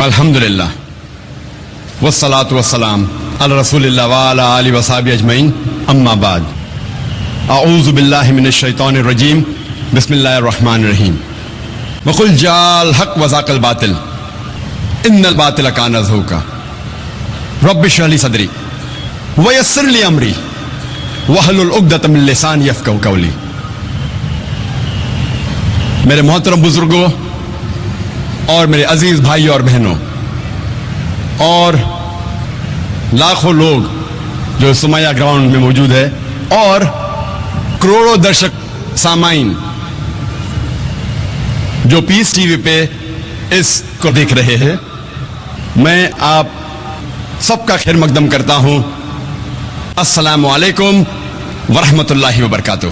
الحمدللہ والصلاة والسلام علی رسول اللہ وعلی آلہ وصحبہ اجمعین، اما بعد، اعوذ باللہ من الشیطان الرجیم، بسم اللہ الرحمن الرحیم۔ وقل جاء الحق وزاق الباطل ان الباطل کان زہوقا رب اشرح لی صدری ویسر لی امری واحلل عقدۃ من لسانی یفقہوا قولی۔ میرے محترم بزرگوں اور میرے عزیز بھائیوں اور بہنوں اور لاکھوں لوگ جو سمیہ گراؤنڈ میں موجود ہے اور کروڑوں درشک سامعین جو پیس ٹی وی پہ اس کو دیکھ رہے ہیں، میں آپ سب کا خیر مقدم کرتا ہوں۔ السلام علیکم ورحمۃ اللہ وبرکاتہ۔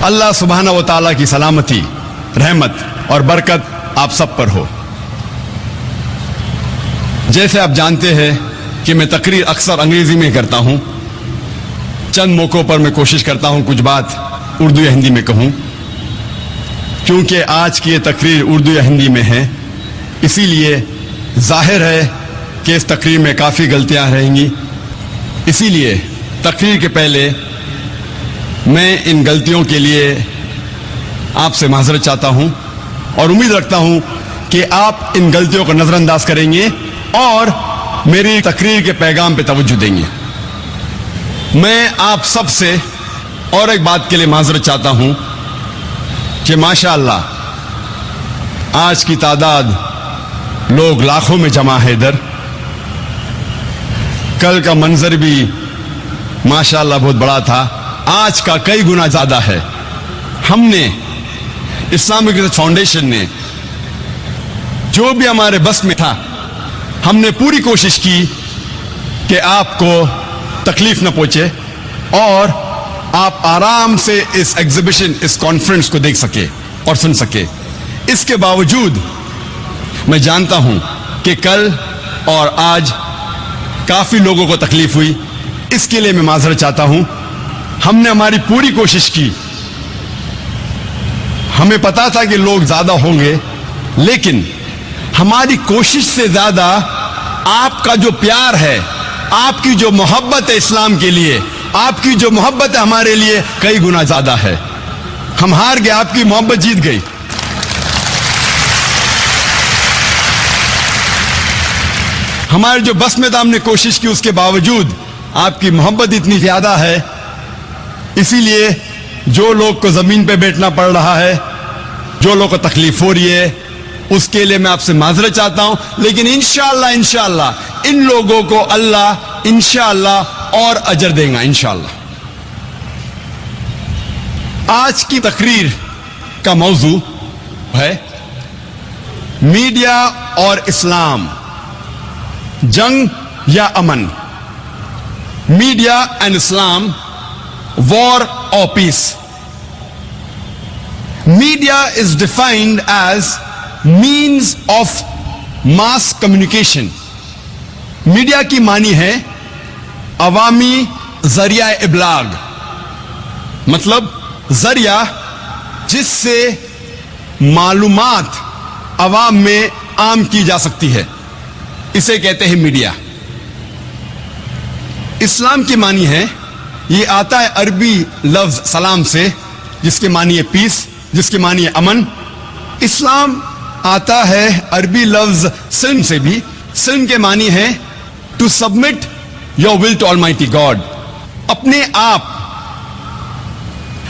اللہ سبحانہ و تعالیٰ کی سلامتی، رحمت اور برکت آپ سب پر ہو۔ جیسے آپ جانتے ہیں کہ میں تقریر اکثر انگریزی میں کرتا ہوں، چند موقعوں پر میں کوشش کرتا ہوں کچھ بات اردو یا ہندی میں کہوں، کیونکہ آج کی یہ تقریر اردو یا ہندی میں ہے، اسی لیے ظاہر ہے کہ اس تقریر میں کافی غلطیاں رہیں گی۔ اسی لیے تقریر کے پہلے میں ان غلطیوں کے لیے آپ سے معذرت چاہتا ہوں اور امید رکھتا ہوں کہ آپ ان غلطیوں کو نظر انداز کریں گے اور میری تقریر کے پیغام پہ توجہ دیں گے۔ میں آپ سب سے اور ایک بات کے لیے معذرت چاہتا ہوں کہ ماشاءاللہ آج کی تعداد لوگ لاکھوں میں جمع ہے ادھر، کل کا منظر بھی ماشاءاللہ بہت بڑا تھا، آج کا کئی گنا زیادہ ہے۔ ہم نے اسلامک فاؤنڈیشن نے جو بھی ہمارے بس میں تھا، ہم نے پوری کوشش کی کہ آپ کو تکلیف نہ پہنچے اور آپ آرام سے اس ایگزیبیشن، اس کانفرنس کو دیکھ سکے اور سن سکے۔ اس کے باوجود میں جانتا ہوں کہ کل اور آج کافی لوگوں کو تکلیف ہوئی، اس کے لیے میں معذرت چاہتا ہوں۔ ہم نے ہماری پوری کوشش کی، ہمیں پتا تھا کہ لوگ زیادہ ہوں گے، لیکن ہماری کوشش سے زیادہ آپ کا جو پیار ہے، آپ کی جو محبت ہے اسلام کے لیے، آپ کی جو محبت ہے ہمارے لیے، کئی گنا زیادہ ہے۔ ہم ہار گئے، آپ کی محبت جیت گئی۔ ہمارے جو بس میں تھا، ہم نے کوشش کی، اس کے باوجود آپ کی محبت اتنی زیادہ ہے، اسی لیے جو لوگ کو زمین پہ بیٹھنا پڑ رہا ہے، جو لوگ کو تکلیف ہو رہی ہے، اس کے لیے میں آپ سے معذرت چاہتا ہوں، لیکن انشاءاللہ ان لوگوں کو اللہ انشاءاللہ اور اجر دے گا انشاءاللہ۔ آج کی تقریر کا موضوع ہے میڈیا اور اسلام، جنگ یا امن، media and Islam, war or peace. Media is defined as means of mass communication. Media کی معنی ہے عوامی ذریعہ ابلاغ، مطلب ذریعہ جس سے معلومات عوام میں عام کی جا سکتی ہے، اسے کہتے ہیں میڈیا۔ اسلام کی معنی ہے، یہ آتا ہے عربی لفظ سلام سے، جس کے معنی ہے پیس، جس کے معنی ہے امن۔ اسلام آتا ہے عربی لفظ سلم سے بھی، سلم کے معنی ہے to submit your will to almighty God, اپنے آپ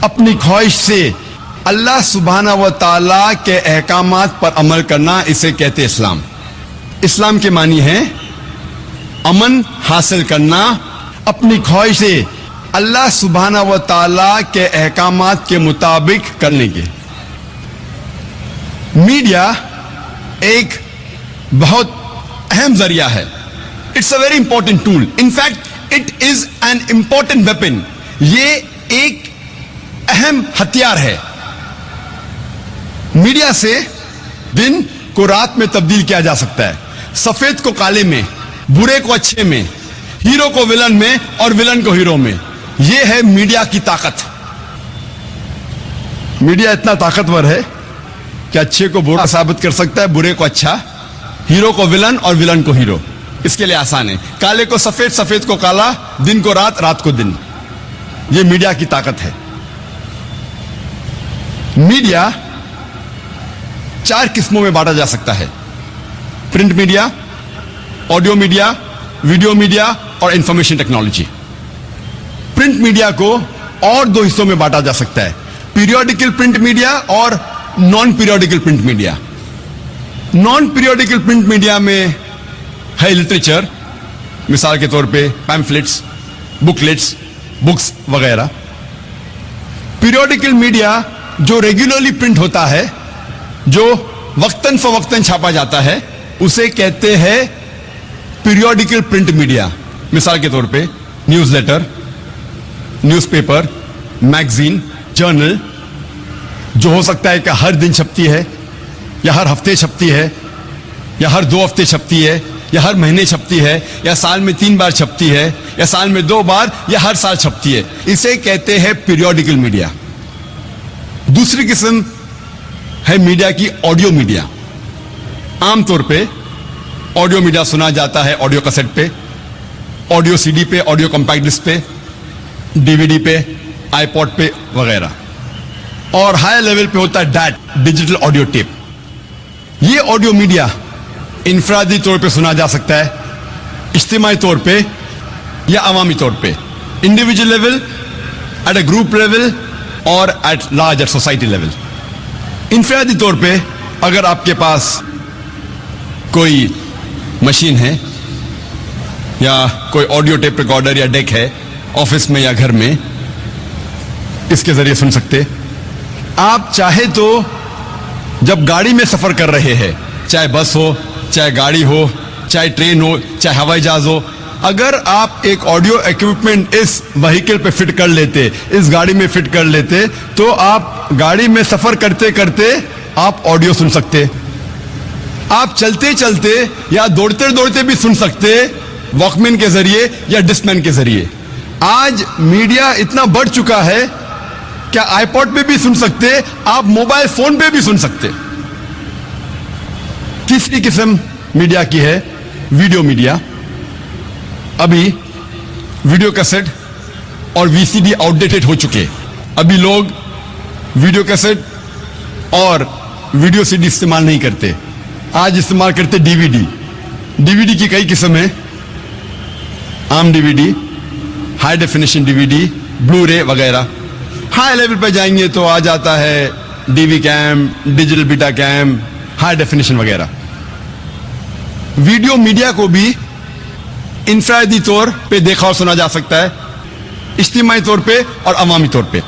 اپنی خواہش سے اللہ سبحانہ و تعالیٰ کے احکامات پر عمل کرنا، اسے کہتے اسلام۔ اسلام کے معنی ہے امن حاصل کرنا، اپنی خواہش سے اللہ سبحانہ و تعالیٰ کے احکامات کے مطابق کرنے کے۔ میڈیا ایک بہت اہم ذریعہ ہے، it's a very important tool, in fact it is an important weapon, یہ ایک اہم ہتھیار ہے۔ میڈیا سے دن کو رات میں تبدیل کیا جا سکتا ہے، سفید کو کالے میں، برے کو اچھے میں، ہیرو کو ولن میں اور ولن کو ہیرو میں۔ یہ ہے میڈیا کی طاقت۔ میڈیا اتنا طاقتور ہے कि अच्छे को बुरा साबित कर सकता है, बुरे को अच्छा, हीरो को विलन और विलन को हीरो। इसके लिए आसान है, काले को सफेद, सफेद को काला, दिन को रात, रात को दिन। ये मीडिया की ताकत है। मीडिया 4 किस्मों में बांटा जा सकता है: print media, audio media, video media और इंफॉर्मेशन टेक्नोलॉजी। प्रिंट मीडिया को और 2 हिस्सों में बांटा जा सकता है: पीरियोडिकल प्रिंट मीडिया और non periodical print media. Non periodical print media में है लिटरेचर, मिसाल के तौर पे पैम्फलेट्स, बुकलेट्स, बुक्स वगैरह। पीरियोडिकल मीडिया जो रेगुलरली प्रिंट होता है, जो वक्तन फवक्तन छापा जाता है, उसे कहते हैं पीरियोडिकल प्रिंट मीडिया। मिसाल के तौर पे न्यूज़लेटर, न्यूज़पेपर, मैगजीन, जर्नल, जो हो सकता है कि हर दिन छपती है, या हर हफ्ते छपती है, या हर 2 हफ्ते छपती है, या हर महीने छपती है, या साल में 3 बार छपती है, या साल में 2 बार, या हर साल छपती है। इसे कहते हैं पीरियोडिकल मीडिया। दूसरी किस्म है मीडिया की ऑडियो मीडिया। आमतौर पे ऑडियो मीडिया सुना जाता है ऑडियो कैसेट पे, ऑडियो सीडी पे, ऑडियो कॉम्पैक्ट डिस्क पे, डीवीडी पे, आईपॉड पे वगैरह। और हाई लेवल पे होता है डैट, डिजिटल ऑडियो टेप। ये ऑडियो मीडिया इनफरादी तौर पे सुना जा सकता है, इज्तिमाई तौर पे या अवामी तौर पे, individual level, at a group level और एट लार्जर सोसाइटी लेवल। इनफरादी तौर पे अगर आपके पास कोई मशीन है या कोई ऑडियो टेप रिकॉर्डर या डेक है ऑफिस में या घर में, इसके जरिए सुन सकते। आप चाहे तो जब गाड़ी में सफर कर रहे हैं, चाहे बस हो, चाहे गाड़ी हो, चाहे ट्रेन हो, चाहे हवाई जहाज हो, अगर आप एक ऑडियो इक्विपमेंट इस व्हीकल पे फिट कर लेते, इस गाड़ी में फिट कर लेते, तो आप गाड़ी में सफर करते करते आप ऑडियो सुन सकते। आप चलते चलते या दौड़ते दौड़ते भी सुन सकते, वॉकमैन के जरिए या डिस्कमैन के जरिए। आज मीडिया इतना बढ़ चुका है, क्या आईपॉड पे भी सुन सकते, आप मोबाइल फोन पे भी सुन सकते। तीसरी किस्म मीडिया की है वीडियो मीडिया। अभी वीडियो कैसेट और वीसीडी आउटडेटेड हो चुके। अभी लोग वीडियो कैसेट और वीडियो सीडी इस्तेमाल नहीं करते, आज इस्तेमाल करते डीवीडी। डीवीडी की कई किस्म है: आम DVD, high definition DVD, blue रे वगैरह। हाई लेवल पर जाएंगे तो आ जाता है DV cam, digital beta cam, high definition वगैरह। वीडियो मीडिया को भी इंफरादी तौर पे देखा और सुना जा सकता है, इज्तिमाई तौर पे और अवामी तौर पे।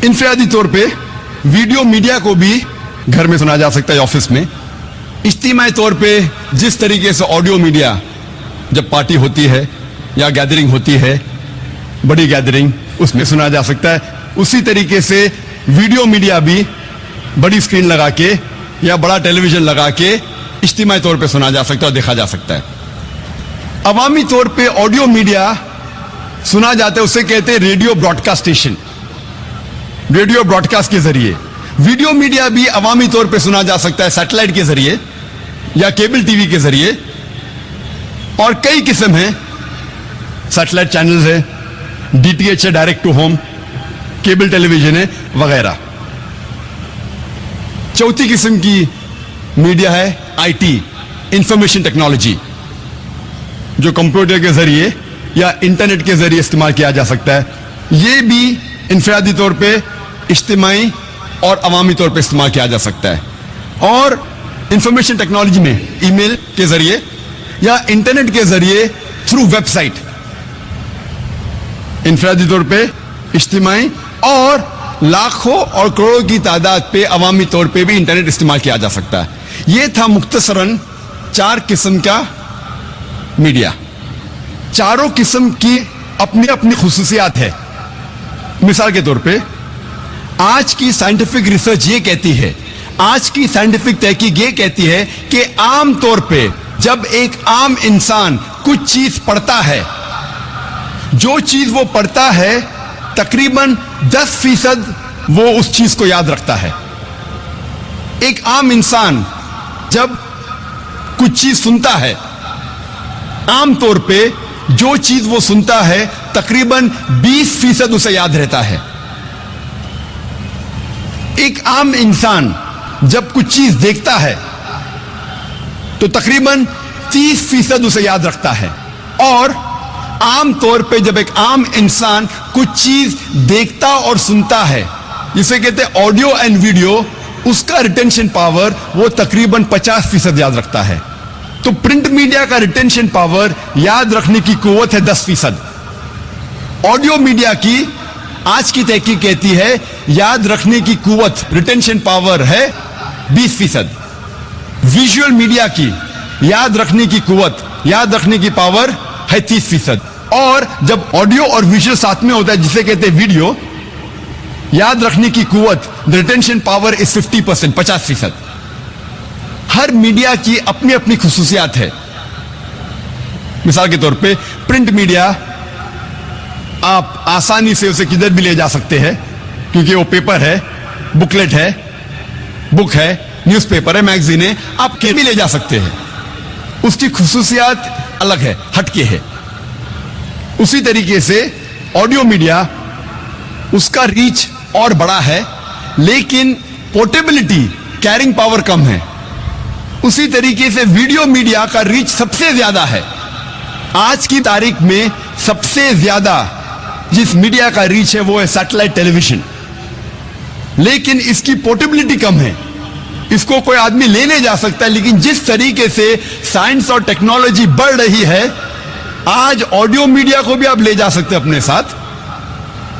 इंफरादी तौर पे वीडियो मीडिया को भी घर में सुना जा सकता है, ऑफिस में। इज्तिमाई तौर पे जिस तरीके से ऑडियो मीडिया जब पार्टी होती है या गैदरिंग होती है, बड़ी गैदरिंग, उसमें सुना जा सकता है, उसी तरीके से वीडियो मीडिया भी बड़ी स्क्रीन लगा के या बड़ा टेलीविजन लगा के इज्तिमाई तौर पे सुना जा सकता है और देखा जा सकता है। अवामी तौर पे ऑडियो मीडिया सुना जाता है, उसे कहते हैं radio broadcast station, radio broadcast के जरिए। वीडियो मीडिया भी अवामी तौर पे सुना जा सकता है, सैटेलाइट के जरिए या केबल टीवी के जरिए। और कई किस्म हैं, सैटेलाइट चैनल्स है, डीटीएच है, direct to home, cable television है वगैरह। चौथी किस्म की मीडिया है आईटी, इंफॉर्मेशन टेक्नोलॉजी, जो कंप्यूटर के जरिए या इंटरनेट के जरिए इस्तेमाल किया जा सकता है। यह भी इंफरादी तौर पे, इज्तिमाई और अवामी तौर पे इस्तेमाल किया जा सकता है। और इंफॉर्मेशन टेक्नोलॉजी में ईमेल के जरिए या इंटरनेट के जरिए थ्रू वेबसाइट, इंफरादी तौर पे, इज्तिमाई और लाखों और करोड़ों की तादाद पे अवामी तौर पे भी इंटरनेट इस्तेमाल किया जा सकता है। यह था मुख्तसरन 4 किस्म का मीडिया। चारों किस्म की अपनी अपनी खुसूसियात है। मिसाल के तौर पे आज की साइंटिफिक रिसर्च ये कहती है, आज की साइंटिफिक तहकीक ये कहती है कि आम तौर पे जब एक आम इंसान कुछ चीज पढ़ता है, जो चीज वो पढ़ता है तकरीबन 10% वो उस चीज को याद रखता है। एक आम इंसान जब कुछ चीज सुनता है, आमतौर पे जो चीज वो सुनता है तकरीबन 20% उसे याद रहता है। एक आम इंसान जब कुछ चीज देखता है तो तकरीबन 30% उसे याद रखता है। और आमतौर पे जब एक आम इंसान कुछ चीज देखता और सुनता है, जिसे कहते हैं ऑडियो एंड वीडियो, उसका रिटेंशन पावर वो तकरीबन 50% याद रखता है। तो प्रिंट मीडिया का रिटेंशन पावर, याद रखने की कुव्वत है 10%। ऑडियो मीडिया की आज की तहकीक कहती है याद रखने की कुव्वत, रिटेंशन पावर है 20%। विजुअल मीडिया की याद रखने की कुव्वत, याद रखने की पावर है 30%। और जब ऑडियो और विजुअल साथ में होता है, जिसे कहते हैं वीडियो, याद रखने की कुव्वत, द रिटेंशन पावर इज 50%, 50%। हर मीडिया की अपनी अपनी खुसूसियात है। मिसाल के तौर पे प्रिंट मीडिया, आप आसानी से उसे किधर भी ले जा सकते हैं, क्योंकि वो पेपर है, बुकलेट है, बुक है, न्यूज़पेपर है, मैगजीन है, आप कहीं भी ले जा सकते हैं। उसकी खुसूसियात अलग है, हटके है। उसी तरीके से ऑडियो मीडिया, उसका रीच और बड़ा है, लेकिन पोर्टेबिलिटी, कैरिंग पावर कम है। उसी तरीके से वीडियो मीडिया का रीच सबसे ज्यादा है। आज की तारीख में सबसे ज्यादा जिस मीडिया का रीच है वो है सैटेलाइट टेलीविजन, लेकिन इसकी पोर्टेबिलिटी कम है। इसको कोई आदमी लेने जा सकता है, लेकिन जिस तरीके से साइंस और टेक्नोलॉजी बढ़ रही है, आज ऑडियो मीडिया को भी आप ले जा सकते हैं अपने साथ,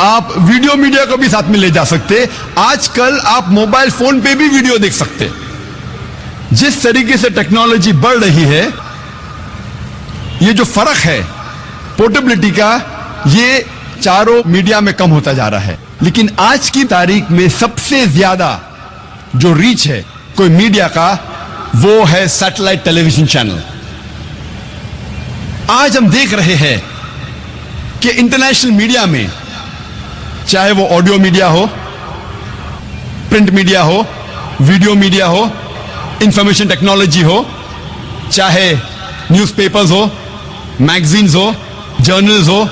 आप वीडियो मीडिया को भी साथ में ले जा सकते। आजकल आप मोबाइल फोन पे भी वीडियो देख सकते। जिस तरीके से टेक्नोलॉजी बढ़ रही है, ये जो फर्क है पोर्टेबिलिटी का, ये चारों मीडिया में कम होता जा रहा है। लेकिन आज की तारीख में सबसे ज्यादा जो रीच है कोई मीडिया का, वो है सैटेलाइट टेलीविजन चैनल। आज हम देख रहे हैं कि इंटरनेशनल मीडिया में, चाहे वो ऑडियो मीडिया हो, प्रिंट मीडिया हो, वीडियो मीडिया हो, इंफॉर्मेशन टेक्नोलॉजी हो, चाहे न्यूज़पेपर्स हो, मैगजीन्स हो, जर्नल्स हो,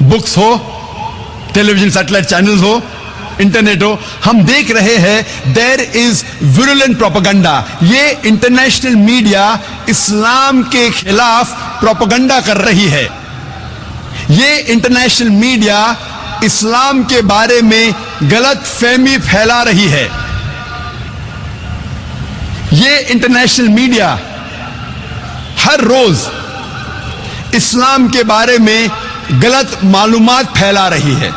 बुक्स हो, टेलीविजन सैटेलाइट चैनल्स हो, इंटरनेट हो, हम देख रहे हैं देयर इज विरुलेंट प्रोपेगेंडा। ये इंटरनेशनल मीडिया इस्लाम के खिलाफ प्रोपेगेंडा कर रही है। ये इंटरनेशनल मीडिया इस्लाम के बारे में गलत फहमी फैला रही है। ये इंटरनेशनल मीडिया हर रोज इस्लाम के बारे में गलत मालूमात फैला रही है।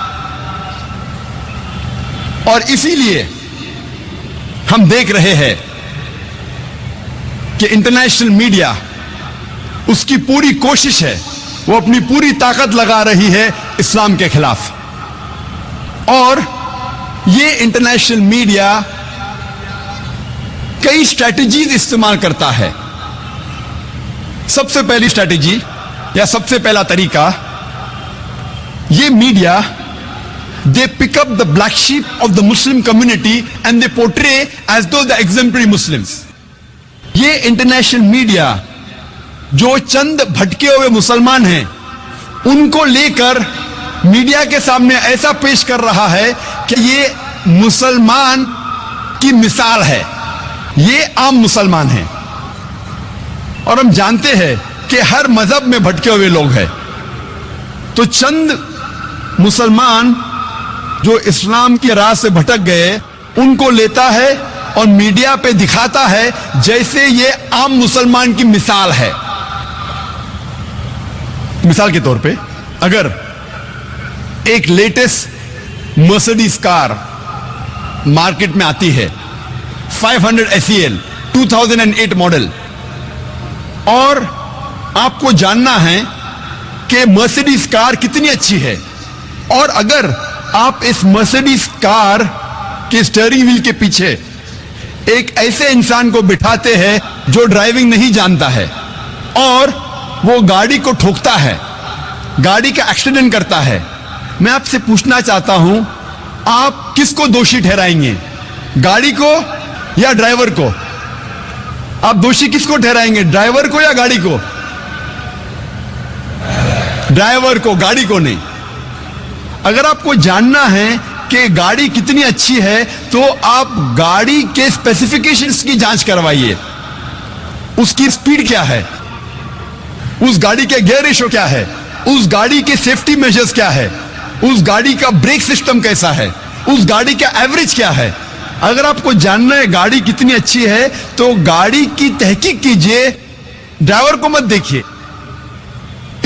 और इसीलिए हम देख रहे हैं कि इंटरनेशनल मीडिया, उसकी पूरी कोशिश है, वो अपनी पूरी ताकत लगा रही है इस्लाम के खिलाफ। और ये इंटरनेशनल मीडिया कई स्ट्रैटेजीज इस्तेमाल करता है। सबसे पहली स्ट्रैटेजी या सबसे पहला तरीका, ये media, they pick up the black sheep of the Muslim community and they portray as though the exemplary Muslims. ये इंटरनेशनल मीडिया जो चंद भटके हुए मुसलमान हैं, उनको लेकर मीडिया के सामने ऐसा पेश कर रहा है कि ये मुसलमान की मिसाल है, ये आम मुसलमान हैं। और हम जानते हैं कि हर मजहब में भटके हुए लोग हैं। तो चंद मुसलमान जो इस्लाम की राह से भटक गए, उनको लेता है और मीडिया पे दिखाता है जैसे ये आम मुसलमान की मिसाल है। मिसाल के तौर पे, अगर एक लेटेस्ट मर्सिडीज कार मार्केट में आती है, 500 SEL 2008 मॉडल, और आपको जानना है कि मर्सिडीज कार कितनी अच्छी है, और अगर आप इस मर्सिडीज कार के स्टीयरिंग व्हील के पीछे एक ऐसे इंसान को बिठाते हैं जो ड्राइविंग नहीं जानता है, और वो गाड़ी को ठोकता है, गाड़ी का एक्सीडेंट करता है, मैं आपसे पूछना चाहता हूं, आप किसको दोषी ठहराएंगे, गाड़ी को یا ڈرائیور کو؟ آپ دوشی کس کو ٹھہرائیں گے, ڈرائیور کو یا گاڑی کو؟ ڈرائیور کو, گاڑی کو نہیں. اگر آپ کو جاننا ہے کہ گاڑی کتنی اچھی ہے تو آپ گاڑی کے اسپیسیفیکیشنز کی جانچ کروائیے. اس کی سپیڈ کیا ہے, اس گاڑی کے گیئر ریشو کیا ہے, اس گاڑی کے سیفٹی میجرز کیا ہے, اس گاڑی کا بریک سسٹم کیسا ہے, اس گاڑی کا ایوریج کیا ہے. اگر آپ کو جاننا ہے گاڑی کتنی اچھی ہے تو گاڑی کی تحقیق کیجئے, ڈرائیور کو مت دیکھیے.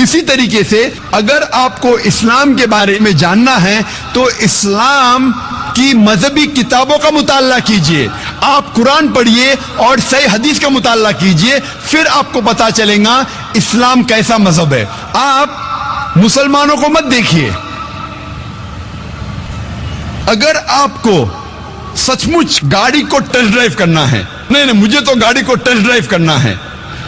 اسی طریقے سے اگر آپ کو اسلام کے بارے میں جاننا ہے تو اسلام کی مذہبی کتابوں کا مطالعہ کیجئے, آپ قرآن پڑھیے اور صحیح حدیث کا مطالعہ کیجئے, پھر آپ کو پتا چلے گا اسلام کیسا مذہب ہے. آپ مسلمانوں کو مت دیکھیے. اگر آپ کو سچ مچ گاڑی کو ٹیسٹ ڈرائیو کرنا ہے, نہیں مجھے تو گاڑی کو ٹیسٹ ڈرائیو کرنا ہے,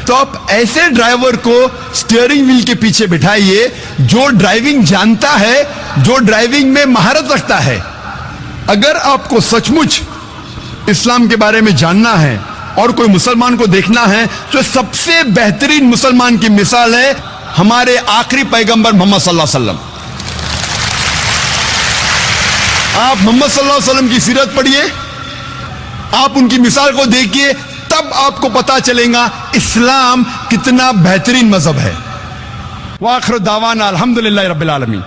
تو آپ ایسے ڈرائیور کو سٹیئرنگ ویل کے پیچھے بٹھائیے جو ڈرائیونگ جانتا ہے, جو ڈرائیونگ میں مہارت رکھتا ہے. اگر آپ کو سچ مچ اسلام کے بارے میں جاننا ہے اور کوئی مسلمان کو دیکھنا ہے تو سب سے بہترین مسلمان کی مثال ہے ہمارے آخری پیغمبر محمد صلی اللہ علیہ وسلم. آپ محمد صلی اللہ علیہ وسلم کی سیرت پڑھیے, آپ ان کی مثال کو دیکھیے, تب آپ کو پتا چلے گا اسلام کتنا بہترین مذہب ہے. وآخر دعوانا الحمدللہ رب العالمین.